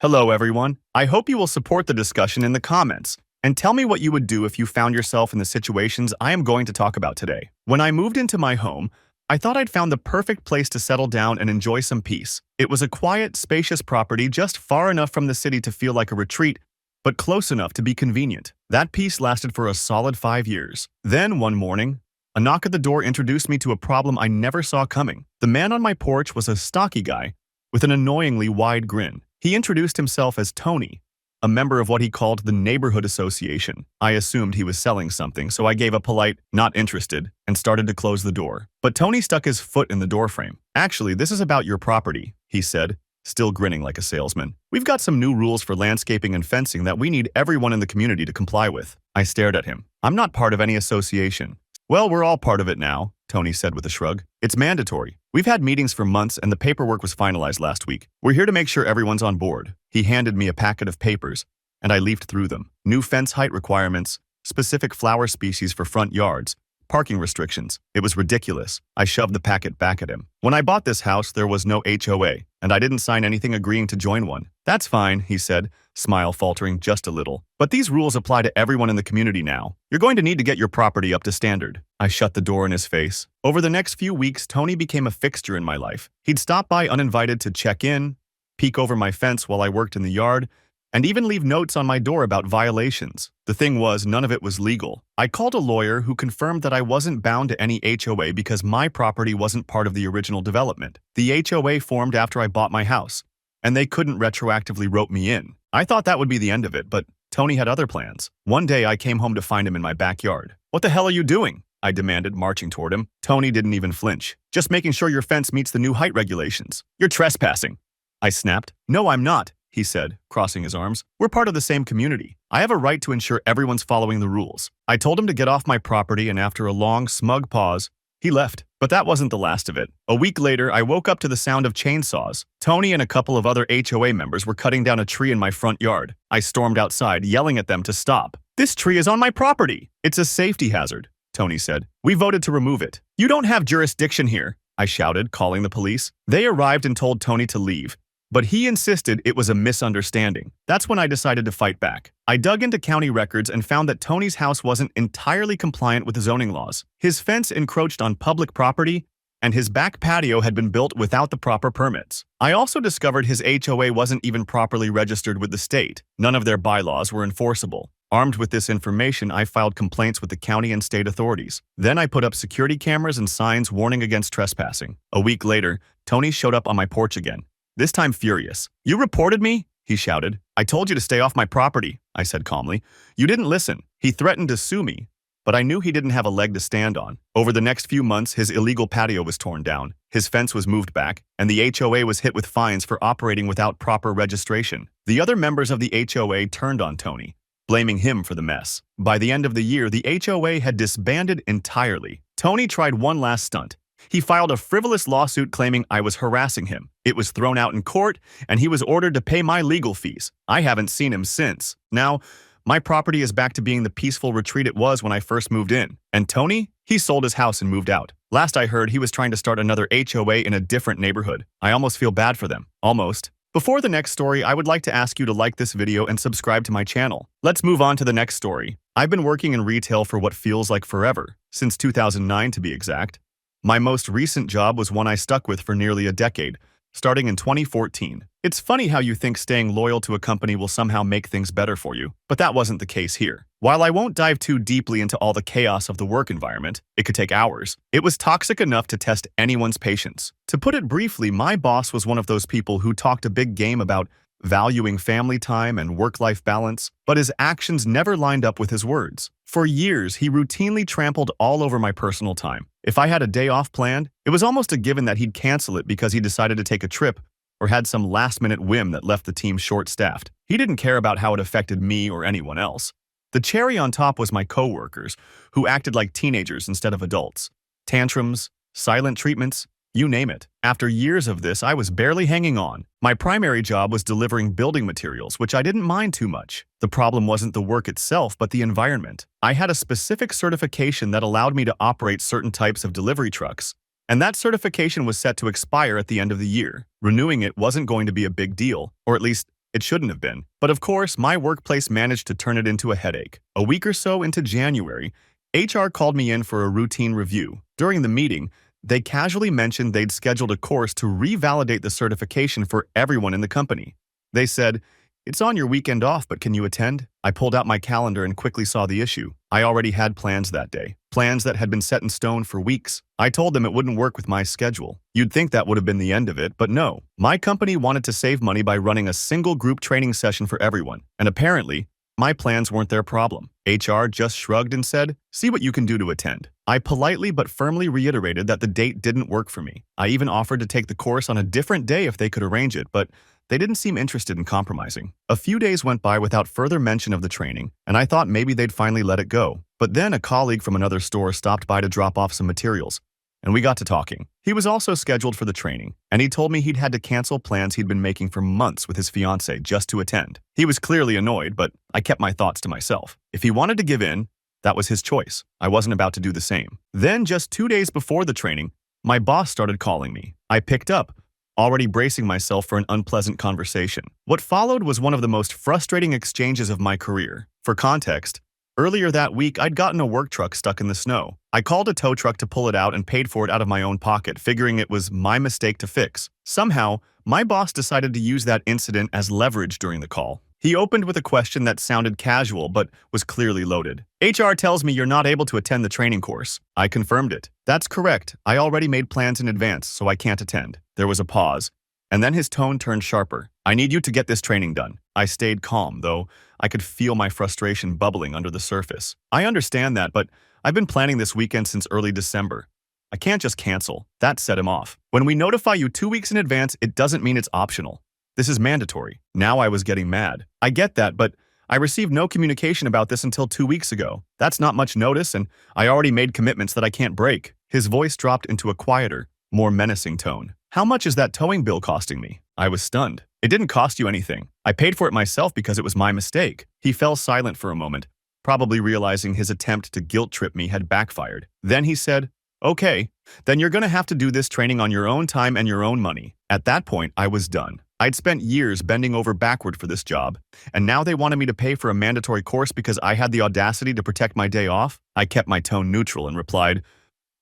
Hello, everyone. I hope you will support the discussion in the comments and tell me what you would do if you found yourself in the situations I am going to talk about today. When I moved into my home, I thought I'd found the perfect place to settle down and enjoy some peace. It was a quiet, spacious property just far enough from the city to feel like a retreat, but close enough to be convenient. That peace lasted for a solid 5 years. Then, one morning, a knock at the door introduced me to a problem I never saw coming. The man on my porch was a stocky guy with an annoyingly wide grin. He introduced himself as Tony, a member of what he called the Neighborhood Association. I assumed he was selling something, so I gave a polite, "not interested," and started to close the door. But Tony stuck his foot in the doorframe. "Actually, this is about your property," he said, still grinning like a salesman. "We've got some new rules for landscaping and fencing that we need everyone in the community to comply with." I stared at him. "I'm not part of any association." "Well, we're all part of it now," Tony said with a shrug. "It's mandatory. We've had meetings for months and the paperwork was finalized last week. We're here to make sure everyone's on board." He handed me a packet of papers, and I leafed through them. New fence height requirements, specific flower species for front yards, parking restrictions. It was ridiculous. I shoved the packet back at him. "When I bought this house, there was no HOA, and I didn't sign anything agreeing to join one." "That's fine," he said, smile faltering just a little. "But these rules apply to everyone in the community now. You're going to need to get your property up to standard." I shut the door in his face. Over the next few weeks, Tony became a fixture in my life. He'd stop by uninvited to check in, peek over my fence while I worked in the yard, and even leave notes on my door about violations. The thing was, none of it was legal. I called a lawyer who confirmed that I wasn't bound to any HOA because my property wasn't part of the original development. The HOA formed after I bought my house, and they couldn't retroactively rope me in. I thought that would be the end of it, but Tony had other plans. One day I came home to find him in my backyard. "What the hell are you doing?" I demanded, marching toward him. Tony didn't even flinch. "Just making sure your fence meets the new height regulations." "You're trespassing," I snapped. "No, I'm not," he said, crossing his arms. "We're part of the same community. I have a right to ensure everyone's following the rules." I told him to get off my property, and after a long, smug pause, he left. But that wasn't the last of it. A week later, I woke up to the sound of chainsaws. Tony and a couple of other HOA members were cutting down a tree in my front yard. I stormed outside, yelling at them to stop. "This tree is on my property. It's a safety hazard," Tony said. "We voted to remove it." "You don't have jurisdiction here," I shouted, calling the police. They arrived and told Tony to leave, but he insisted it was a misunderstanding. That's when I decided to fight back. I dug into county records and found that Tony's house wasn't entirely compliant with the zoning laws. His fence encroached on public property, and his back patio had been built without the proper permits. I also discovered his HOA wasn't even properly registered with the state. None of their bylaws were enforceable. Armed with this information, I filed complaints with the county and state authorities. Then I put up security cameras and signs warning against trespassing. A week later, Tony showed up on my porch again, this time furious. "You reported me?" he shouted. "I told you to stay off my property," I said calmly. "You didn't listen." He threatened to sue me, but I knew he didn't have a leg to stand on. Over the next few months, his illegal patio was torn down, his fence was moved back, and the HOA was hit with fines for operating without proper registration. The other members of the HOA turned on Tony, blaming him for the mess. By the end of the year, the HOA had disbanded entirely. Tony tried one last stunt. He filed a frivolous lawsuit claiming I was harassing him. It was thrown out in court, and he was ordered to pay my legal fees. I haven't seen him since. Now, my property is back to being the peaceful retreat it was when I first moved in. And Tony? He sold his house and moved out. Last I heard, he was trying to start another HOA in a different neighborhood. I almost feel bad for them. Almost. Before the next story, I would like to ask you to like this video and subscribe to my channel. Let's move on to the next story. I've been working in retail for what feels like forever, since 2009 to be exact. My most recent job was one I stuck with for nearly a decade, starting in 2014. It's funny how you think staying loyal to a company will somehow make things better for you, but that wasn't the case here. While I won't dive too deeply into all the chaos of the work environment, it could take hours, it was toxic enough to test anyone's patience. To put it briefly, my boss was one of those people who talked a big game about valuing family time and work-life balance, but his actions never lined up with his words. For years, he routinely trampled all over my personal time. If I had a day off planned, it was almost a given that he'd cancel it because he decided to take a trip or had some last-minute whim that left the team short-staffed. He didn't care about how it affected me or anyone else. The cherry on top was my coworkers, who acted like teenagers instead of adults. Tantrums, silent treatments, you name it. After years of this, I was barely hanging on. My primary job was delivering building materials, which I didn't mind too much. The problem wasn't the work itself, but the environment. I had a specific certification that allowed me to operate certain types of delivery trucks, and that certification was set to expire at the end of the year. Renewing it wasn't going to be a big deal, or at least It shouldn't have been. But of course, my workplace managed to turn it into a headache. A week or so into January, HR called me in for a routine review. During the meeting, they casually mentioned they'd scheduled a course to revalidate the certification for everyone in the company. They said, "It's on your weekend off, but can you attend?" I pulled out my calendar and quickly saw the issue. I already had plans that day, plans that had been set in stone for weeks. I told them it wouldn't work with my schedule. You'd think that would have been the end of it, but no. My company wanted to save money by running a single group training session for everyone, and apparently, my plans weren't their problem. HR just shrugged and said, "See what you can do to attend." I politely but firmly reiterated that the date didn't work for me. I even offered to take the course on a different day if they could arrange it, but they didn't seem interested in compromising. A few days went by without further mention of the training, and I thought maybe they'd finally let it go. But then a colleague from another store stopped by to drop off some materials, and we got to talking. He was also scheduled for the training, and he told me he'd had to cancel plans he'd been making for months with his fiancée just to attend. He was clearly annoyed, but I kept my thoughts to myself. If he wanted to give in, that was his choice. I wasn't about to do the same. Then, just 2 days before the training, my boss started calling me. I picked up, already bracing myself for an unpleasant conversation. What followed was one of the most frustrating exchanges of my career. For context, earlier that week, I'd gotten a work truck stuck in the snow. I called a tow truck to pull it out and paid for it out of my own pocket, figuring it was my mistake to fix. Somehow, my boss decided to use that incident as leverage during the call. He opened with a question that sounded casual but was clearly loaded. "HR tells me you're not able to attend the training course." I confirmed it. "That's correct. I already made plans in advance, so I can't attend." There was a pause, and then his tone turned sharper. "I need you to get this training done." I stayed calm, though I could feel my frustration bubbling under the surface. "I understand that, but I've been planning this weekend since early December. I can't just cancel." That set him off. "When we notify you 2 weeks in advance, it doesn't mean it's optional. This is mandatory." Now I was getting mad. "I get that, but I received no communication about this until 2 weeks ago. That's not much notice, and I already made commitments that I can't break." His voice dropped into a quieter, more menacing tone. "How much is that towing bill costing me?" I was stunned. "It didn't cost you anything. I paid for it myself because it was my mistake." He fell silent for a moment, probably realizing his attempt to guilt-trip me had backfired. Then he said, "Okay, then you're gonna have to do this training on your own time and your own money." At that point, I was done. I'd spent years bending over backward for this job, and now they wanted me to pay for a mandatory course because I had the audacity to protect my day off? I kept my tone neutral and replied,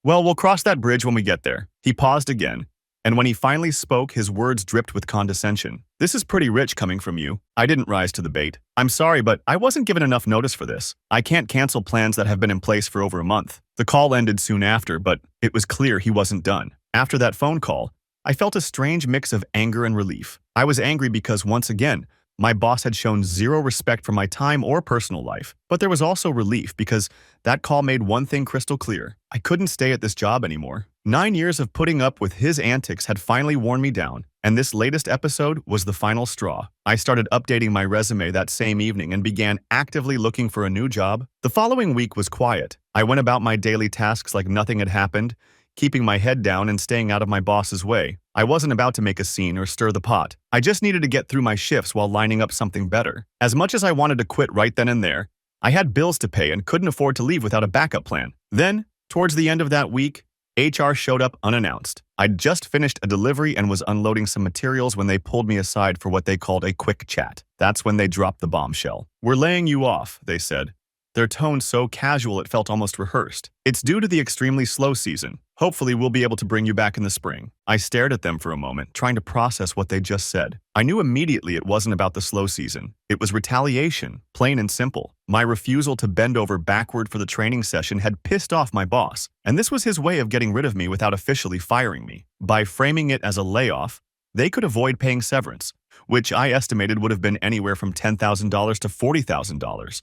"Well, we'll cross that bridge when we get there." He paused again, and when he finally spoke, his words dripped with condescension. "This is pretty rich coming from you." I didn't rise to the bait. "I'm sorry, but I wasn't given enough notice for this. I can't cancel plans that have been in place for over a month." The call ended soon after, but it was clear he wasn't done. After that phone call, I felt a strange mix of anger and relief. I was angry because, once again, my boss had shown zero respect for my time or personal life. But there was also relief because that call made one thing crystal clear. I couldn't stay at this job anymore. 9 years of putting up with his antics had finally worn me down, and this latest episode was the final straw. I started updating my resume that same evening and began actively looking for a new job. The following week was quiet. I went about my daily tasks like nothing had happened, keeping my head down and staying out of my boss's way. I wasn't about to make a scene or stir the pot. I just needed to get through my shifts while lining up something better. As much as I wanted to quit right then and there, I had bills to pay and couldn't afford to leave without a backup plan. Then, towards the end of that week, HR showed up unannounced. I'd just finished a delivery and was unloading some materials when they pulled me aside for what they called a quick chat. That's when they dropped the bombshell. "We're laying you off," they said. Their tone so casual it felt almost rehearsed. "It's due to the extremely slow season. Hopefully we'll be able to bring you back in the spring." I stared at them for a moment, trying to process what they just said. I knew immediately it wasn't about the slow season. It was retaliation, plain and simple. My refusal to bend over backward for the training session had pissed off my boss, and this was his way of getting rid of me without officially firing me. By framing it as a layoff, they could avoid paying severance, which I estimated would have been anywhere from $10,000 to $40,000.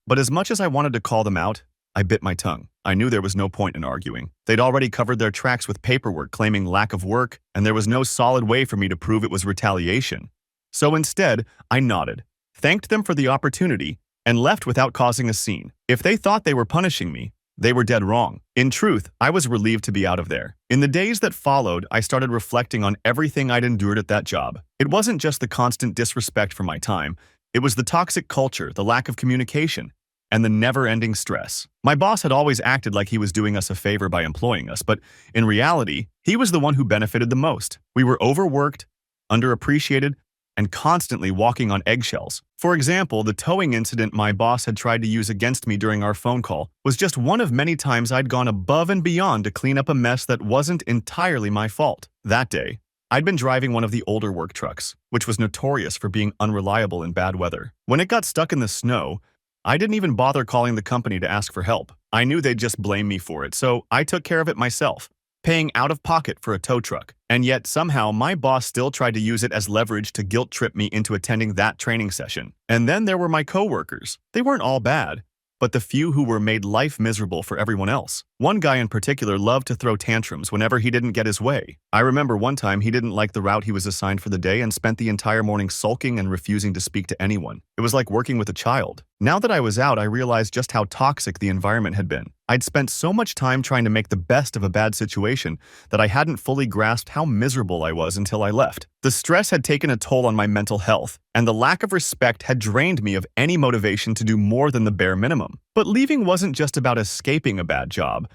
But as much as I wanted to call them out, I bit my tongue. I knew there was no point in arguing. They'd already covered their tracks with paperwork claiming lack of work, and there was no solid way for me to prove it was retaliation. So instead, I nodded, thanked them for the opportunity, and left without causing a scene. If they thought they were punishing me, they were dead wrong. In truth, I was relieved to be out of there. In the days that followed, I started reflecting on everything I'd endured at that job. It wasn't just the constant disrespect for my time. It was the toxic culture, the lack of communication, and the never-ending stress. My boss had always acted like he was doing us a favor by employing us, but in reality, he was the one who benefited the most. We were overworked, underappreciated, and constantly walking on eggshells. For example, the towing incident my boss had tried to use against me during our phone call was just one of many times I'd gone above and beyond to clean up a mess that wasn't entirely my fault. That day, I'd been driving one of the older work trucks, which was notorious for being unreliable in bad weather. When it got stuck in the snow, I didn't even bother calling the company to ask for help. I knew they'd just blame me for it, so I took care of it myself, paying out of pocket for a tow truck. And yet, somehow, my boss still tried to use it as leverage to guilt-trip me into attending that training session. And then there were my coworkers. They weren't all bad, but the few who were made life miserable for everyone else. One guy in particular loved to throw tantrums whenever he didn't get his way. I remember one time he didn't like the route he was assigned for the day and spent the entire morning sulking and refusing to speak to anyone. It was like working with a child. Now that I was out, I realized just how toxic the environment had been. I'd spent so much time trying to make the best of a bad situation that I hadn't fully grasped how miserable I was until I left. The stress had taken a toll on my mental health, and the lack of respect had drained me of any motivation to do more than the bare minimum. But leaving wasn't just about escaping a bad job.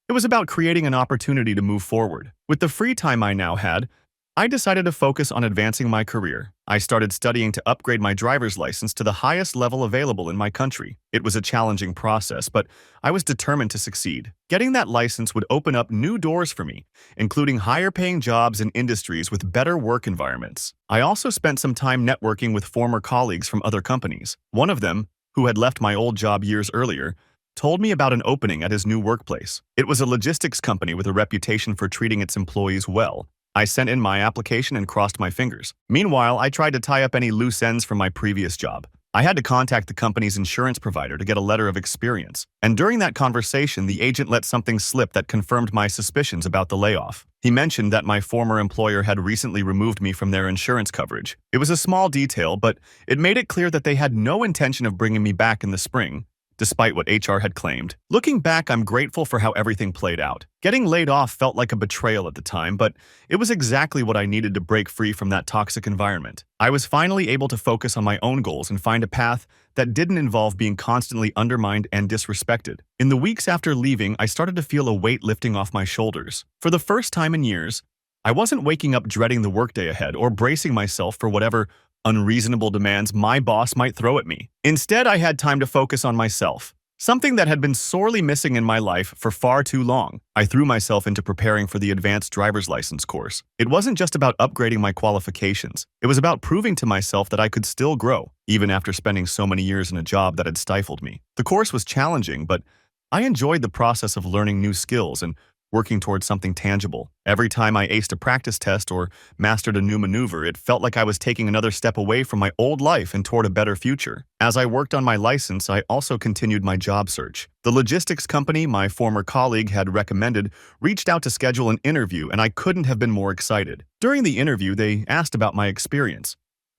It was about creating an opportunity to move forward. With the free time I now had, I decided to focus on advancing my career. I started studying to upgrade my driver's license to the highest level available in my country. It was a challenging process, but I was determined to succeed. Getting that license would open up new doors for me, including higher-paying jobs in industries with better work environments. I also spent some time networking with former colleagues from other companies. One of them, who had left my old job years earlier, told me about an opening at his new workplace. It was a logistics company with a reputation for treating its employees well. I sent in my application and crossed my fingers. Meanwhile, I tried to tie up any loose ends from my previous job. I had to contact the company's insurance provider to get a letter of experience. And during that conversation, the agent let something slip that confirmed my suspicions about the layoff. He mentioned that my former employer had recently removed me from their insurance coverage. It was a small detail, but it made it clear that they had no intention of bringing me back in the spring, despite what HR had claimed. Looking back, I'm grateful for how everything played out. Getting laid off felt like a betrayal at the time, but it was exactly what I needed to break free from that toxic environment. I was finally able to focus on my own goals and find a path that didn't involve being constantly undermined and disrespected. In the weeks after leaving, I started to feel a weight lifting off my shoulders. For the first time in years, I wasn't waking up dreading the workday ahead or bracing myself for whatever unreasonable demands my boss might throw at me. Instead, I had time to focus on myself, something that had been sorely missing in my life for far too long. I threw myself into preparing for the advanced driver's license course. It wasn't just about upgrading my qualifications. It was about proving to myself that I could still grow, even after spending so many years in a job that had stifled me. The course was challenging, but I enjoyed the process of learning new skills and working towards something tangible. Every time I aced a practice test or mastered a new maneuver, it felt like I was taking another step away from my old life and toward a better future. As I worked on my license, I also continued my job search. The logistics company my former colleague had recommended reached out to schedule an interview, and I couldn't have been more excited. During the interview, they asked about my experience,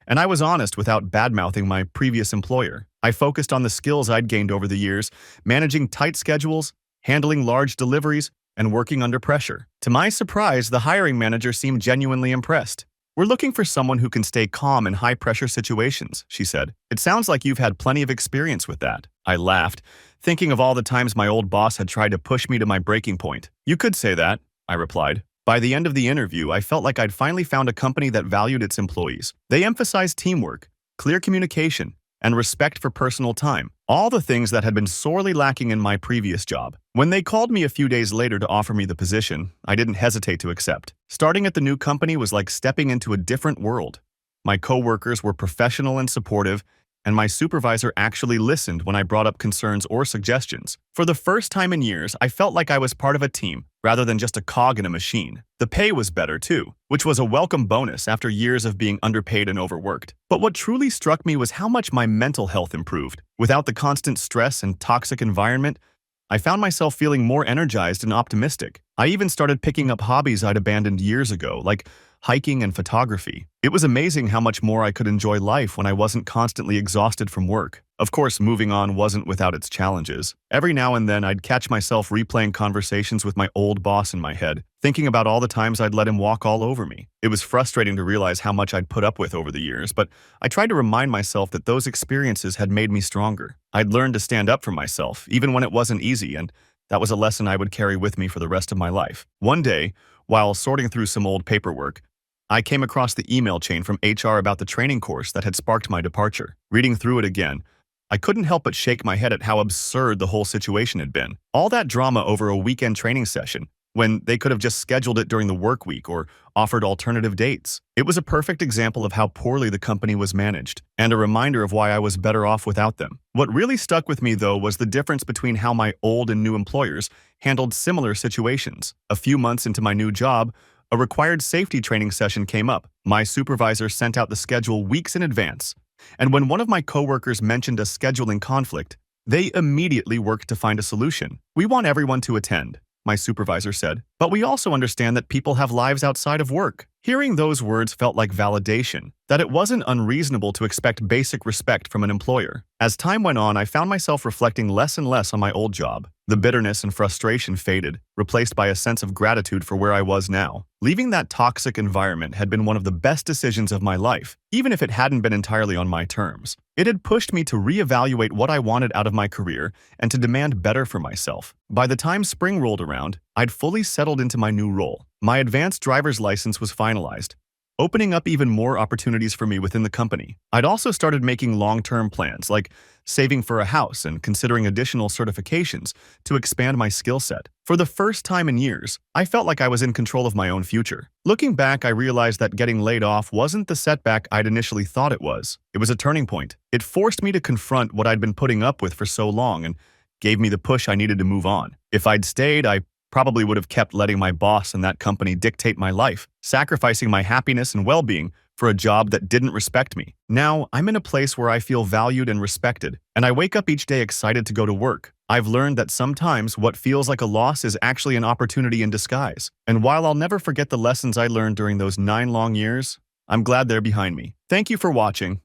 and I was honest without bad-mouthing my previous employer. I focused on the skills I'd gained over the years, managing tight schedules, handling large deliveries, and working under pressure. To my surprise, the hiring manager seemed genuinely impressed. "We're looking for someone who can stay calm in high-pressure situations," she said. "It sounds like you've had plenty of experience with that." I laughed, thinking of all the times my old boss had tried to push me to my breaking point. "You could say that," I replied. By the end of the interview, I felt like I'd finally found a company that valued its employees. They emphasized teamwork, clear communication, and respect for personal time, all the things that had been sorely lacking in my previous job. When they called me a few days later to offer me the position, I didn't hesitate to accept. Starting at the new company was like stepping into a different world. My coworkers were professional and supportive, and my supervisor actually listened when I brought up concerns or suggestions. For the first time in years, I felt like I was part of a team, rather than just a cog in a machine. The pay was better too, which was a welcome bonus after years of being underpaid and overworked. But what truly struck me was how much my mental health improved. Without the constant stress and toxic environment, I found myself feeling more energized and optimistic. I even started picking up hobbies I'd abandoned years ago, like hiking and photography. It was amazing how much more I could enjoy life when I wasn't constantly exhausted from work. Of course, moving on wasn't without its challenges. Every now and then, I'd catch myself replaying conversations with my old boss in my head, thinking about all the times I'd let him walk all over me. It was frustrating to realize how much I'd put up with over the years, but I tried to remind myself that those experiences had made me stronger. I'd learned to stand up for myself, even when it wasn't easy, and that was a lesson I would carry with me for the rest of my life. One day, while sorting through some old paperwork, I came across the email chain from HR about the training course that had sparked my departure. Reading through it again, I couldn't help but shake my head at how absurd the whole situation had been. All that drama over a weekend training session, when they could have just scheduled it during the work week or offered alternative dates. It was a perfect example of how poorly the company was managed, and a reminder of why I was better off without them. What really stuck with me, though, was the difference between how my old and new employers handled similar situations. A few months into my new job, a required safety training session came up. My supervisor sent out the schedule weeks in advance, and when one of my coworkers mentioned a scheduling conflict, they immediately worked to find a solution. "We want everyone to attend," my supervisor said, "but we also understand that people have lives outside of work." Hearing those words felt like validation, that it wasn't unreasonable to expect basic respect from an employer. As time went on, I found myself reflecting less and less on my old job. The bitterness and frustration faded, replaced by a sense of gratitude for where I was now. Leaving that toxic environment had been one of the best decisions of my life, even if it hadn't been entirely on my terms. It had pushed me to reevaluate what I wanted out of my career and to demand better for myself. By the time spring rolled around, I'd fully settled into my new role. My advanced driver's license was finalized, opening up even more opportunities for me within the company. I'd also started making long-term plans, like saving for a house and considering additional certifications to expand my skill set. For the first time in years, I felt like I was in control of my own future. Looking back, I realized that getting laid off wasn't the setback I'd initially thought it was. It was a turning point. It forced me to confront what I'd been putting up with for so long and gave me the push I needed to move on. If I'd stayed, I probably would have kept letting my boss and that company dictate my life, sacrificing my happiness and well-being for a job that didn't respect me. Now, I'm in a place where I feel valued and respected, and I wake up each day excited to go to work. I've learned that sometimes what feels like a loss is actually an opportunity in disguise. And while I'll never forget the lessons I learned during those 9 long years, I'm glad they're behind me. Thank you for watching.